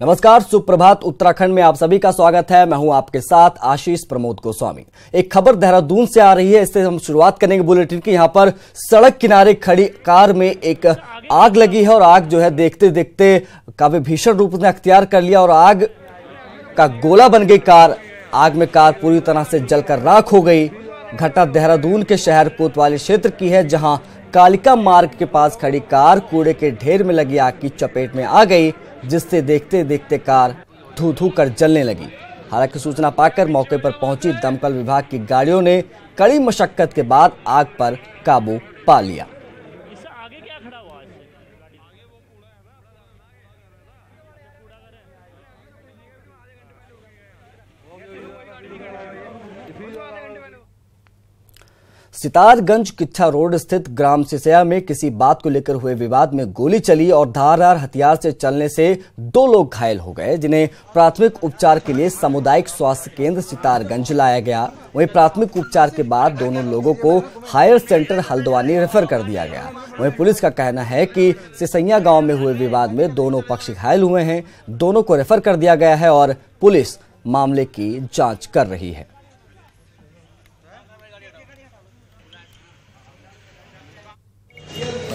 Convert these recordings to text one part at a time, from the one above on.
नमस्कार, सुप्रभात। उत्तराखंड में आप सभी का स्वागत है। मैं हूं आपके साथ आशीष प्रमोद गोस्वामी। एक खबर देहरादून से आ रही है, इससे हम शुरुआत करेंगे बुलेटिन की। यहां पर सड़क किनारे खड़ी कार में एक आग लगी है और आग जो है देखते देखते काफी भीषण रूप ने अख्तियार कर लिया और आग का गोला बन गई कार। आग में कार पूरी तरह से जलकर राख हो गई। घटना देहरादून के शहर कोतवाली क्षेत्र की है, जहां कालिका मार्ग के पास खड़ी कार कूड़े के ढेर में लगी आग की चपेट में आ गई, जिससे देखते देखते कार धू धू कर जलने लगी। हालांकि सूचना पाकर मौके पर पहुंची दमकल विभाग की गाड़ियों ने कड़ी मशक्कत के बाद आग पर काबू पा लिया। सितारगंज किच्छा रोड स्थित ग्राम सिसया में किसी बात को लेकर हुए विवाद में गोली चली और धारदार हथियार से चलने से 2 लोग घायल हो गए, जिन्हें प्राथमिक उपचार के लिए सामुदायिक स्वास्थ्य केंद्र सितारगंज लाया गया। वहीं प्राथमिक उपचार के बाद दोनों लोगों को हायर सेंटर हल्द्वानी रेफर कर दिया गया। वहीं पुलिस का कहना है कि सिसैया गांव में हुए विवाद में दोनों पक्ष घायल हुए हैं। दोनों को रेफर कर दिया गया है और पुलिस मामले की जाँच कर रही है।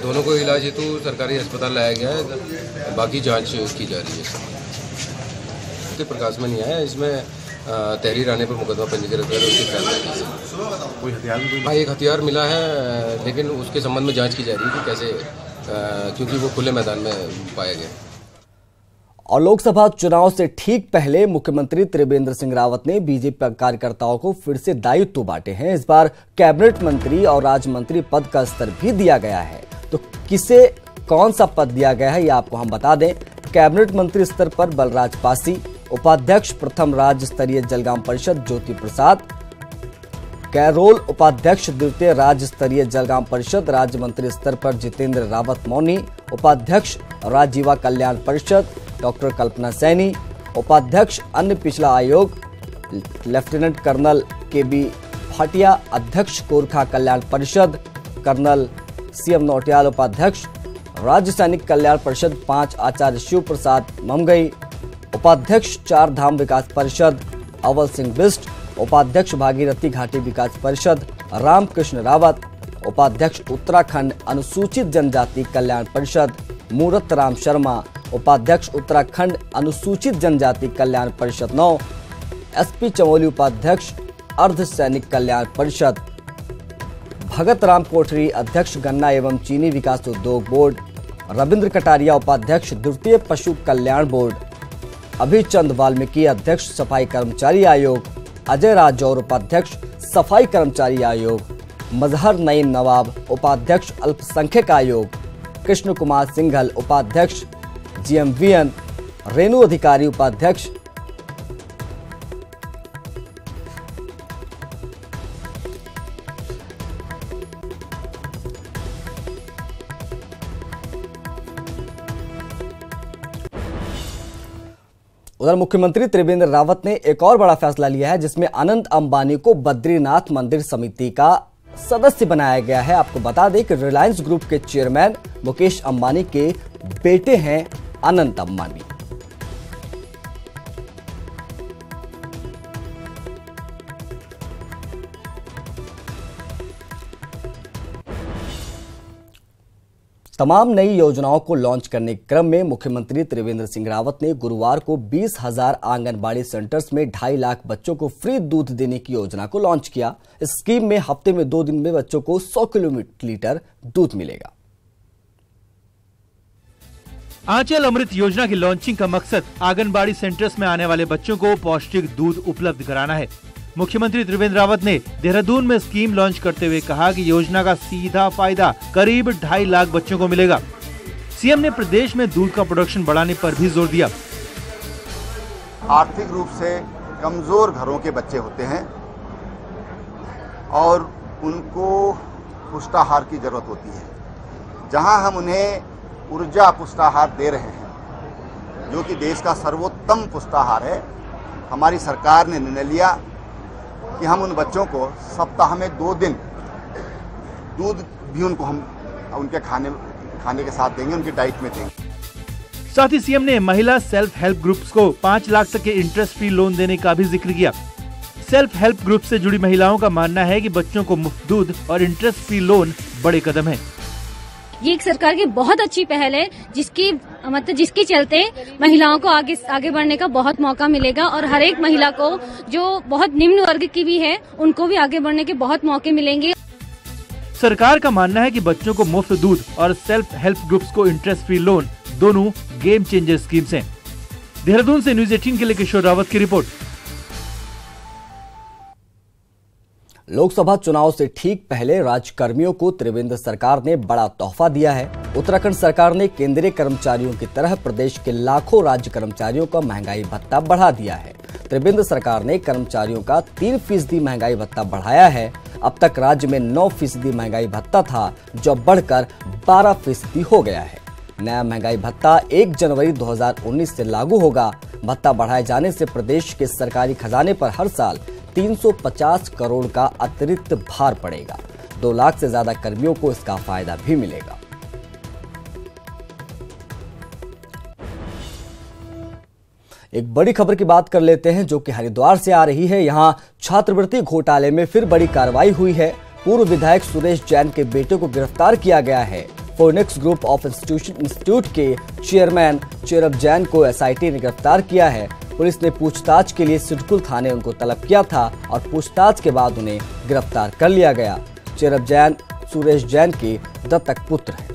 दोनों को इलाज हेतु सरकारी अस्पताल लाया गया है, बाकी जांच की जा रही है। तो प्रकाश में नहीं आया, इसमें तहरीर आने पर मुकदमा पंजीकृत कर उसकी फैसला कोई हथियार एक हथियार मिला है, लेकिन उसके संबंध में जांच की जा रही है कि कैसे, क्योंकि वो खुले मैदान में पाया गया। और लोकसभा चुनाव से ठीक पहले मुख्यमंत्री त्रिवेंद्र सिंह रावत ने बीजेपी कार्यकर्ताओं को फिर से दायित्व बांटे हैं। इस बार कैबिनेट मंत्री और राज्य मंत्री पद का स्तर भी दिया गया है। तो किसे कौन सा पद दिया गया है, ये आपको हम बता दें। कैबिनेट मंत्री स्तर पर बलराज पासी, उपाध्यक्ष प्रथम राज्य स्तरीय जलगांव परिषद ज्योति प्रसाद, कैरोल उपाध्यक्ष द्वितीय राज्य स्तरीय जलगांव परिषद राज्य मंत्री स्तर पर जितेंद्र रावत मौनी, उपाध्यक्ष राज्य युवा कल्याण परिषद डॉक्टर कल्पना सैनी, उपाध्यक्ष अन्य पिछड़ा आयोग लेफ्टिनेंट कर्नल KB भाटिया, अध्यक्ष गोरखा कल्याण परिषद कर्नल CM नौटियाल, उपाध्यक्ष राज्य सैनिक कल्याण परिषद 5 आचार्य शिव प्रसाद ममगई, उपाध्यक्ष 4 धाम विकास परिषद अवल सिंह बिष्ट, उपाध्यक्ष भागीरथी घाटी विकास परिषद रामकृष्ण रावत, उपाध्यक्ष उत्तराखंड अनुसूचित जनजाति कल्याण परिषद मूरत राम शर्मा, उपाध्यक्ष उत्तराखंड अनुसूचित जनजाति कल्याण परिषद 9, SP चमोली, उपाध्यक्ष अर्ध सैनिक कल्याण परिषद भगत राम कोठरी, अध्यक्ष गन्ना एवं चीनी विकास उद्योग बोर्ड रविंद्र कटारिया, उपाध्यक्ष द्वितीय पशु कल्याण बोर्ड अभिचंद वाल्मीकि, अध्यक्ष सफाई कर्मचारी आयोग अजय राजौर, उपाध्यक्ष सफाई कर्मचारी आयोग मजहर नईम नवाब, उपाध्यक्ष अल्पसंख्यक आयोग कृष्ण कुमार सिंघल, उपाध्यक्ष GMVN रेणु अधिकारी, उपाध्यक्ष उधर मुख्यमंत्री त्रिवेंद्र रावत ने एक और बड़ा फैसला लिया है, जिसमें अनंत अंबानी को बद्रीनाथ मंदिर समिति का सदस्य बनाया गया है। आपको बता दें कि रिलायंस ग्रुप के चेयरमैन मुकेश अंबानी के बेटे हैं अनंत अंबानी। तमाम नई योजनाओं को लॉन्च करने के क्रम में मुख्यमंत्री त्रिवेंद्र सिंह रावत ने गुरुवार को 20,000 आंगनबाड़ी सेंटर्स में 2.5 लाख बच्चों को फ्री दूध देने की योजना को लॉन्च किया। इस स्कीम में हफ्ते में 2 दिन में बच्चों को 100 लीटर दूध मिलेगा। आंचल अमृत योजना की लॉन्चिंग का मकसद आंगनबाड़ी सेंटर्स में आने वाले बच्चों को पौष्टिक दूध उपलब्ध कराना है। मुख्यमंत्री त्रिवेंद्र रावत ने देहरादून में स्कीम लॉन्च करते हुए कहा कि योजना का सीधा फायदा करीब 2.5 लाख बच्चों को मिलेगा। सीएम ने प्रदेश में दूध का प्रोडक्शन बढ़ाने पर भी जोर दिया। आर्थिक रूप से कमजोर घरों के बच्चे होते हैं और उनको पुष्टाहार की जरूरत होती है। जहां हम उन्हें ऊर्जा पुष्टाहार दे रहे हैं, जो कि देश का सर्वोत्तम पुष्टाहार है, हमारी सरकार ने निर्णय लिया कि हम उन बच्चों को सप्ताह में 2 दिन दूध भी उनको हम उनके खाने के साथ देंगे, उनकी डाइट में देंगे। साथ ही सीएम ने महिला सेल्फ हेल्प ग्रुप्स को 5 लाख तक के इंटरेस्ट फ्री लोन देने का भी जिक्र किया। सेल्फ हेल्प ग्रुप से जुड़ी महिलाओं का मानना है कि बच्चों को मुफ्त दूध और इंटरेस्ट फ्री लोन बड़े कदम है। ये एक सरकार की बहुत अच्छी पहल है, जिसके चलते महिलाओं को आगे बढ़ने का बहुत मौका मिलेगा और हर एक महिला को जो बहुत निम्न वर्ग की भी है उनको भी आगे बढ़ने के बहुत मौके मिलेंगे। सरकार का मानना है कि बच्चों को मुफ्त दूध और सेल्फ हेल्प ग्रुप्स को इंटरेस्ट फ्री लोन दोनों गेम चेंजर स्कीम्स हैं। देहरादून से न्यूज़ 18 के लिए किशोर रावत की रिपोर्ट। लोकसभा चुनाव से ठीक पहले राज्यकर्मियों को त्रिवेंद्र सरकार ने बड़ा तोहफा दिया है। उत्तराखंड सरकार ने केंद्रीय कर्मचारियों की तरह प्रदेश के लाखों राज्य कर्मचारियों का महंगाई भत्ता बढ़ा दिया है। त्रिवेंद्र सरकार ने कर्मचारियों का 3% महंगाई भत्ता बढ़ाया है। अब तक राज्य में 9% महंगाई भत्ता था, जो बढ़कर 12% हो गया है। नया महंगाई भत्ता 1 जनवरी 2019 से लागू होगा। भत्ता बढ़ाए जाने से प्रदेश के सरकारी खजाने पर हर साल 350 करोड़ का अतिरिक्त भार पड़ेगा। 2 लाख से ज्यादा कर्मियों को इसका फायदा भी मिलेगा। एक बड़ी खबर की बात कर लेते हैं, जो कि हरिद्वार से आ रही है। यहां छात्रवृत्ति घोटाले में फिर बड़ी कार्रवाई हुई है। पूर्व विधायक सुरेश जैन के बेटे को गिरफ्तार किया गया है। फोनिक्स ग्रुप ऑफ इंस्टीट्यूट के चेयरमैन चेरब जैन को एसआईटी ने गिरफ्तार किया है। पुलिस ने पूछताछ के लिए सिडकुल थाने उनको तलब किया था और पूछताछ के बाद उन्हें गिरफ्तार कर लिया गया। चेरब जैन सुरेश जैन के दत्तक पुत्र हैं।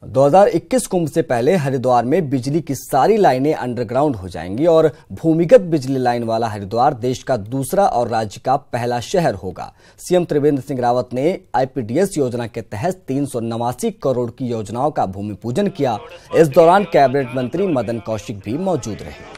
दो 2021 कुंभ से पहले हरिद्वार में बिजली की सारी लाइनें अंडरग्राउंड हो जाएंगी और भूमिगत बिजली लाइन वाला हरिद्वार देश का दूसरा और राज्य का पहला शहर होगा। सीएम त्रिवेंद्र सिंह रावत ने आईपीडीएस योजना के तहत 389 करोड़ की योजनाओं का भूमि पूजन किया। इस दौरान कैबिनेट मंत्री मदन कौशिक भी मौजूद रहे।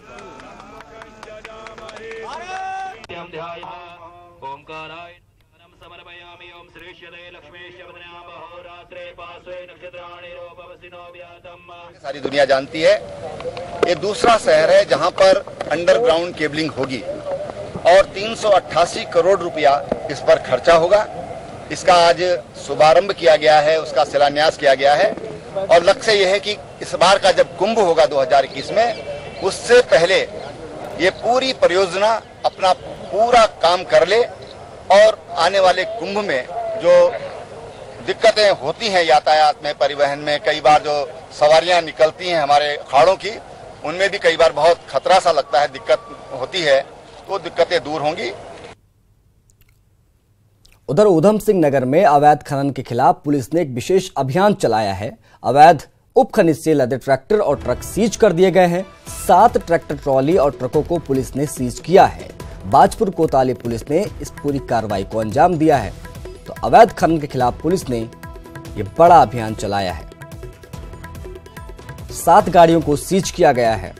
सारी दुनिया जानती है ये दूसरा शहर है जहां पर अंडरग्राउंड केबलिंग होगी और 388 करोड़ रुपया इस पर खर्चा होगा। इसका आज शुभारंभ किया गया है, उसका शिलान्यास किया गया है और लक्ष्य यह है कि इस बार का जब कुंभ होगा 2021 में, उससे पहले ये पूरी परियोजना अपना पूरा काम कर ले और आने वाले कुंभ में जो दिक्कतें होती हैं यातायात में, परिवहन में, कई बार जो सवारियां निकलती हैं हमारे अखाड़ों की, उनमें भी कई बार बहुत खतरा सा लगता है, दिक्कत होती है, तो दिक्कतें दूर होंगी। उधर ऊधम सिंह नगर में अवैध खनन के खिलाफ पुलिस ने एक विशेष अभियान चलाया है। अवैध उपखनिज से लदे ट्रैक्टर और ट्रक सीज कर दिए गए हैं। 7 ट्रैक्टर ट्रॉली और ट्रकों को पुलिस ने सीज किया है। बाजपुर कोतवाली पुलिस ने इस पूरी कार्रवाई को अंजाम दिया है। तो अवैध खनन के खिलाफ पुलिस ने यह बड़ा अभियान चलाया है। 7 गाड़ियों को सीज किया गया है,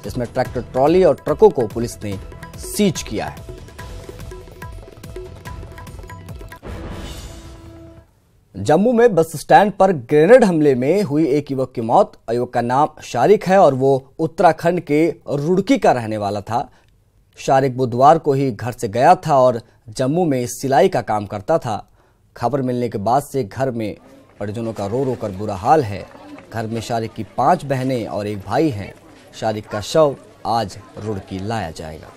जिसमें ट्रैक्टर ट्रॉली और ट्रकों को पुलिस ने सीज किया है। जम्मू में बस स्टैंड पर ग्रेनेड हमले में हुई एक युवक की मौत। युवक का नाम शारिक है और वो उत्तराखंड के रुड़की का रहने वाला था। शारिक बुधवार को ही घर से गया था और जम्मू में सिलाई का काम करता था। खबर मिलने के बाद से घर में परिजनों का रो रो कर बुरा हाल है। घर में शारिक की 5 बहनें और एक भाई हैं। शारिक का शव आज रुड़की लाया जाएगा।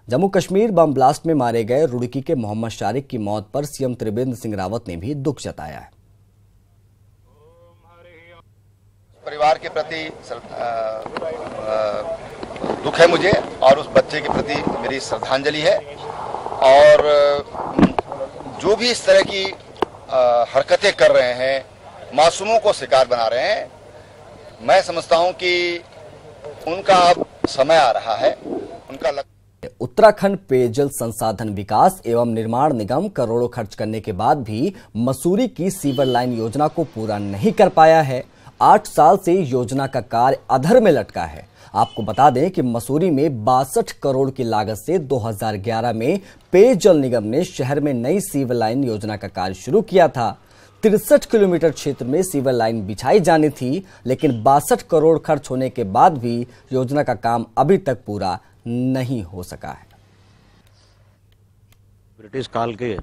जम्मू कश्मीर बम ब्लास्ट में मारे गए रुड़की के मोहम्मद शारिक की मौत पर सीएम त्रिवेंद्र सिंह रावत ने भी दुख जताया है। परिवार के प्रति दुख है मुझे और उस बच्चे के प्रति मेरी श्रद्धांजलि है। और जो भी इस तरह की हरकतें कर रहे हैं, मासूमों को शिकार बना रहे हैं, मैं समझता हूं कि उनका अब समय आ रहा है। उनका उत्तराखंड पेयजल संसाधन विकास एवं निर्माण निगम करोड़ों खर्च करने के बाद भी मसूरी की सीवर लाइन योजना को पूरा नहीं कर पाया है। 8 साल से योजना का कार्य अधर में लटका है। आपको बता दें कि मसूरी में 62 करोड़ की लागत से 2011 में पेयजल निगम ने शहर में नई सीवर लाइन योजना का कार्य शुरू किया था। 63 किलोमीटर क्षेत्र में सीवर लाइन बिछाई जानी थी, लेकिन 62 करोड़ खर्च होने के बाद भी योजना का काम अभी तक पूरा नहीं हो सका है। ब्रिटिश काल के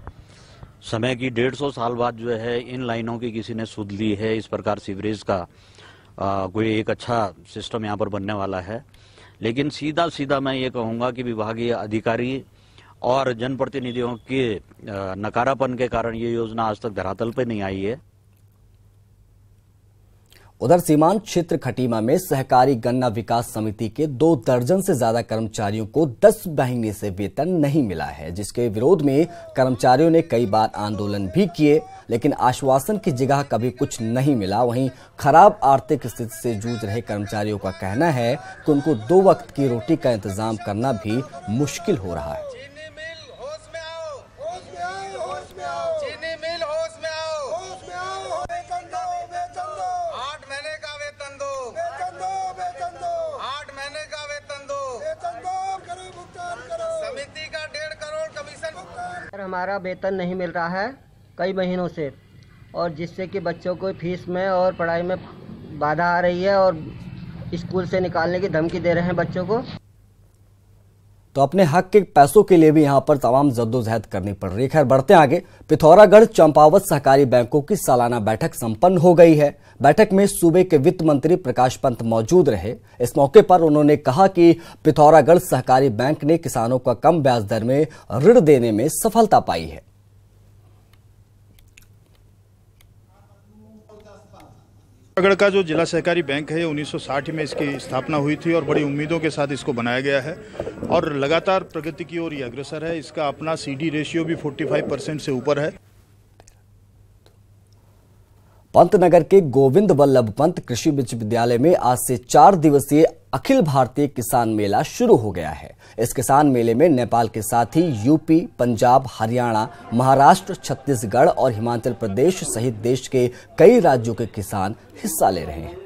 समय की 150 साल बाद जो है इन लाइनों की किसी ने सुध ली है। इस प्रकार सीवरेज का कोई एक अच्छा सिस्टम यहाँ पर बनने वाला है। लेकिन सीधा मैं ये कहूँगा कि विभागीय अधिकारी और जनप्रतिनिधियों के नकारापन के कारण ये योजना आज तक धरातल पर नहीं आई है। उधर सीमांत क्षेत्र खटीमा में सहकारी गन्ना विकास समिति के 2 दर्जन से ज्यादा कर्मचारियों को 10 महीने से वेतन नहीं मिला है, जिसके विरोध में कर्मचारियों ने कई बार आंदोलन भी किए, लेकिन आश्वासन की जगह कभी कुछ नहीं मिला। वहीं खराब आर्थिक स्थिति से जूझ रहे कर्मचारियों का कहना है कि उनको 2 वक्त की रोटी का इंतजाम करना भी मुश्किल हो रहा है। हमारा वेतन नहीं मिल रहा है कई महीनों से, और जिससे कि बच्चों को फीस में और पढ़ाई में बाधा आ रही है और स्कूल से निकालने की धमकी दे रहे हैं बच्चों को। तो अपने हक के पैसों के लिए भी यहां पर तमाम जद्दोजहद करनी पड़ रही है। खैर बढ़ते आगे, पिथौरागढ़ चंपावत सहकारी बैंकों की सालाना बैठक संपन्न हो गई है। बैठक में सूबे के वित्त मंत्री प्रकाश पंत मौजूद रहे। इस मौके पर उन्होंने कहा कि पिथौरागढ़ सहकारी बैंक ने किसानों को कम ब्याज दर में ऋण देने में सफलता पाई है। पिथौरागढ़ का जो जिला सहकारी बैंक है 1960 में इसकी स्थापना हुई थी और बड़ी उम्मीदों के साथ इसको बनाया गया है और लगातार प्रगति की ओर ये अग्रसर है। इसका अपना CD रेशियो भी 45% से ऊपर है। पंतनगर के गोविंद वल्लभ पंत कृषि विश्वविद्यालय में आज से 4 दिवसीय अखिल भारतीय किसान मेला शुरू हो गया है। इस किसान मेले में नेपाल के साथ ही यूपी, पंजाब, हरियाणा, महाराष्ट्र, छत्तीसगढ़ और हिमाचल प्रदेश सहित देश के कई राज्यों के किसान हिस्सा ले रहे हैं।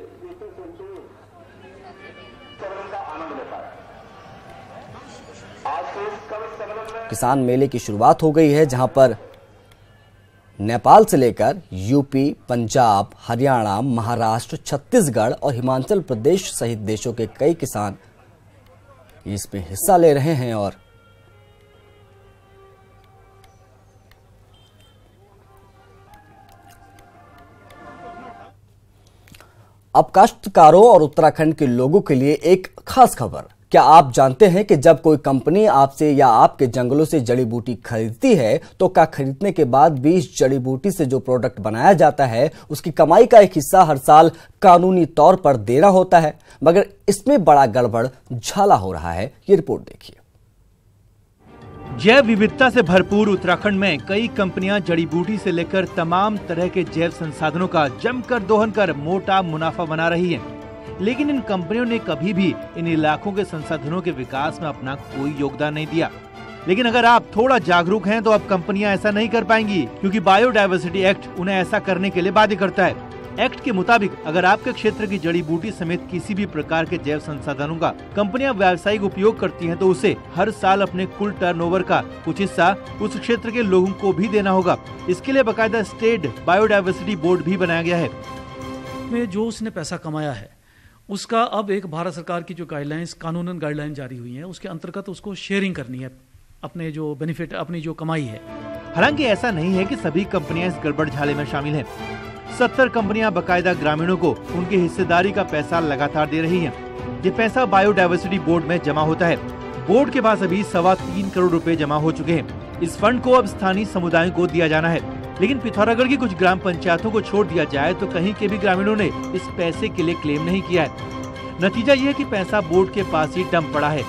किसान मेले की शुरुआत हो गई है, जहां पर नेपाल से लेकर यूपी, पंजाब, हरियाणा, महाराष्ट्र, छत्तीसगढ़ और हिमाचल प्रदेश सहित देशों के कई किसान इसमें हिस्सा ले रहे हैं। और अब काश्तकारों और उत्तराखंड के लोगों के लिए एक खास खबर। क्या आप जानते हैं कि जब कोई कंपनी आपसे या आपके जंगलों से जड़ी बूटी खरीदती है तो क्या खरीदने के बाद भी इस जड़ी बूटी से जो प्रोडक्ट बनाया जाता है उसकी कमाई का एक हिस्सा हर साल कानूनी तौर पर देना होता है, मगर इसमें बड़ा गड़बड़ झाला हो रहा है। ये रिपोर्ट देखिए। जैव विविधता से भरपूर उत्तराखंड में कई कंपनियां जड़ी बूटी से लेकर तमाम तरह के जैव संसाधनों का जमकर दोहन कर मोटा मुनाफा बना रही हैं। लेकिन इन कंपनियों ने कभी भी इन इलाकों के संसाधनों के विकास में अपना कोई योगदान नहीं दिया। लेकिन अगर आप थोड़ा जागरूक हैं तो अब कंपनियां ऐसा नहीं कर पाएंगी, क्योंकि बायोडायवर्सिटी एक्ट उन्हें ऐसा करने के लिए बाध्य करता है। एक्ट के मुताबिक अगर आपके क्षेत्र की जड़ी बूटी समेत किसी भी प्रकार के जैव संसाधनों का कंपनियां व्यावसायिक उपयोग करती हैं तो उसे हर साल अपने कुल टर्नओवर का कुछ हिस्सा उस क्षेत्र के लोगों को भी देना होगा। इसके लिए बाकायदा स्टेट बायोडायवर्सिटी बोर्ड भी बनाया गया है। में जो उसने पैसा कमाया है उसका अब एक भारत सरकार की जो गाइडलाइंस, कानूनन गाइडलाइन जारी हुई है, उसके अंतर्गत उसको शेयरिंग करनी है अपने जो बेनिफिट, अपनी जो कमाई है। हालांकि ऐसा नहीं है कि सभी कंपनियां इस गड़बड़ झाले में शामिल हैं। 70 कंपनियां बाकायदा ग्रामीणों को उनकी हिस्सेदारी का पैसा लगातार दे रही हैं। ये पैसा बायोडायवर्सिटी बोर्ड में जमा होता है। बोर्ड के पास अभी 3.25 करोड़ रुपए जमा हो चुके हैं। इस फंड को अब स्थानीय समुदायों को दिया जाना है। लेकिन पिथौरागढ़ की कुछ ग्राम पंचायतों को छोड़ दिया जाए तो कहीं के भी ग्रामीणों ने इस पैसे के लिए क्लेम नहीं किया है। नतीजा ये है कि पैसा बोर्ड के पास ही डंप पड़ा है।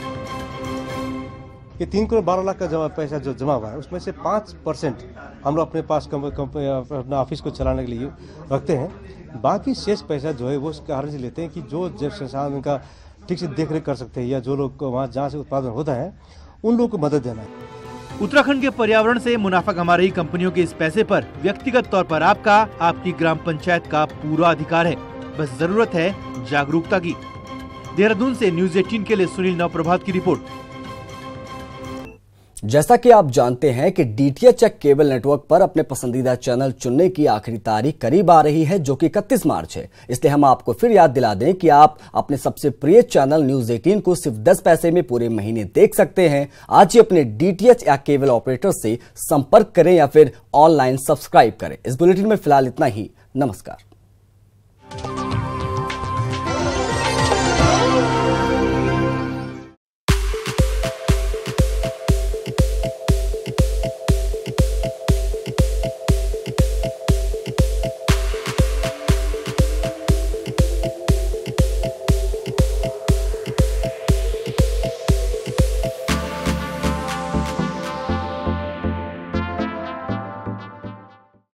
ये 3 करोड़ 12 लाख का पैसा जो जमा हुआ है उसमें से 5% हम लोग अपने पास अपना ऑफिस को चलाने के लिए रखते हैं। बाकी शेष पैसा जो है वो इस कारण से लेते हैं कि जो जैव संसाधन का ठीक से देख रेख कर सकते हैं या जो लोग वहाँ जहाँ से उत्पादन होता है उन लोगों को मदद देना है। उत्तराखंड के पर्यावरण से मुनाफा कमा रही कंपनियों के इस पैसे पर व्यक्तिगत तौर पर आपका, आपकी ग्राम पंचायत का पूरा अधिकार है। बस जरूरत है जागरूकता की। देहरादून से न्यूज़ 18 के लिए सुनील नवप्रभात की रिपोर्ट। जैसा कि आप जानते हैं कि डीटीएच या केबल नेटवर्क पर अपने पसंदीदा चैनल चुनने की आखिरी तारीख करीब आ रही है, जो कि 31 मार्च है। इसलिए हम आपको फिर याद दिला दें कि आप अपने सबसे प्रिय चैनल न्यूज 18 को सिर्फ 10 पैसे में पूरे महीने देख सकते हैं। आज ही अपने डीटीएच या केबल ऑपरेटर से संपर्क करें या फिर ऑनलाइन सब्सक्राइब करें। इस बुलेटिन में फिलहाल इतना ही। नमस्कार।